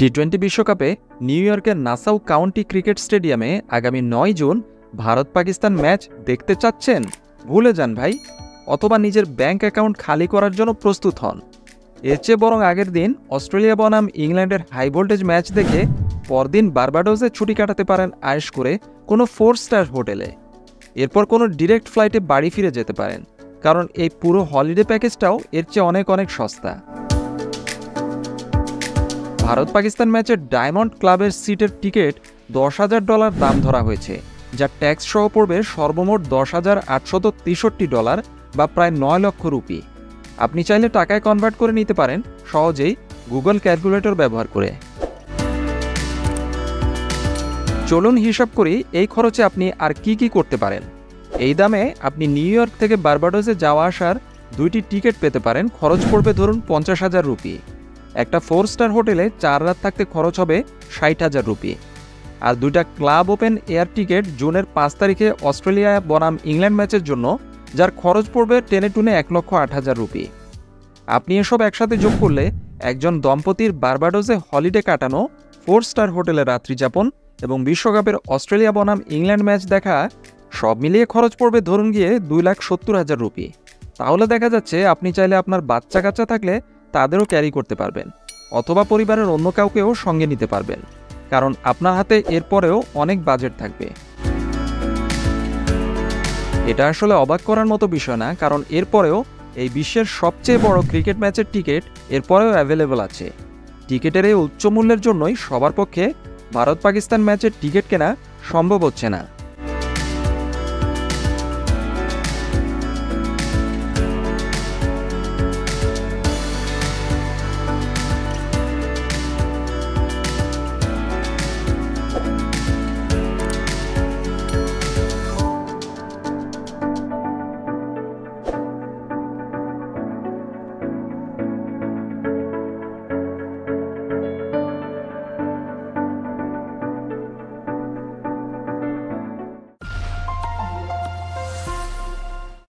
টি-20 বিশ্বকাপে নিউ ইয়র্কের Nassau county cricket স্টেডিয়ামে আগামী ৯ জুন ভারত পাকিস্তান ম্যাচ দেখতে চাচ্ছেন? ভুলে যান ভাই। অথবা নিজের ব্যাংক অ্যাকাউন্ট খালি করার জন্য প্রস্তুত হন। এর চেয়ে বরং আগের দিন অস্ট্রেলিয়া বনাম ইংল্যান্ডের হাই ভোল্টেজ ম্যাচ দেখে পরদিন বার্বাডোসে ছুটি কাটাতে পারেন আয়েশ করে কোনো 4 স্টার হোটেলে। এরপর কোনো ডিরেক্ট ফ্লাইটে বাড়ি ফিরে যেতে পারেন, কারণ এই পুরো হলিডে প্যাকেজটাও এর চেয়ে অনেক অনেক সস্তা। ভারত পাকিস্তান ম্যাচের ডায়মন্ড ক্লাবের সিটের টিকিট $10,000 দাম ধরা হয়েছে, যা ট্যাক্স সহ পড়বে সর্বমোট $10,863 বা প্রায় 9 লক্ষ রুপি। আপনি চাইলে টাকায় কনভার্ট করে নিতে পারেন সহজেই গুগল ক্যালকুলেটর ব্যবহার করে। চলুন হিসাব করি এই খরচে আপনি আর কি করতে পারেন। এই দামে আপনি নিউ ইয়র্ক থেকে বার্বাডোসে যাওয়া আসার 2টি টিকিট পেতে পারেন। খরচ পড়বে ধরুন 50,000 রুপি। একটা 4 স্টার হোটেলে 4 রাত থাকতে খরচ হবে 60,000 রুপি। আর 2টা ক্লাব ওপেন এয়ার টিকিট জুনের 5 তারিখে অস্ট্রেলিয়া বনাম ইংল্যান্ড ম্যাচের জন্য, যার খরচ পড়বে টেনে টুনে 1,08,000 রুপি। আপনি এসব একসাথে যোগ করলে একজন দম্পতির বার্বাডোসে হলিডে কাটানো, 4 স্টার হোটেলে রাত্রিযাপন এবং বিশ্বকাপের অস্ট্রেলিয়া বনাম ইংল্যান্ড ম্যাচ দেখা সব মিলিয়ে খরচ পড়বে ধরুন গিয়ে 2,70,000 রুপি। তাহলে দেখা যাচ্ছে আপনি চাইলে আপনার বাচ্চা কাচ্চা থাকলে তাদেরও ক্যারি করতে পারবেন, অথবা পরিবারের অন্য কাউকেও সঙ্গে নিতে পারবেন, কারণ আপনার হাতে এরপরেও অনেক বাজেট থাকবে। এটা আসলে অবাক করার মতো বিষয় না, কারণ এরপরেও এই বিশ্বের সবচেয়ে বড় ক্রিকেট ম্যাচের টিকিট এরপরেও অ্যাভেলেবল আছে। টিকিটের এই উচ্চ মূল্যের জন্যই সবার পক্ষে ভারত পাকিস্তান ম্যাচের টিকিট কেনা সম্ভব হচ্ছে না।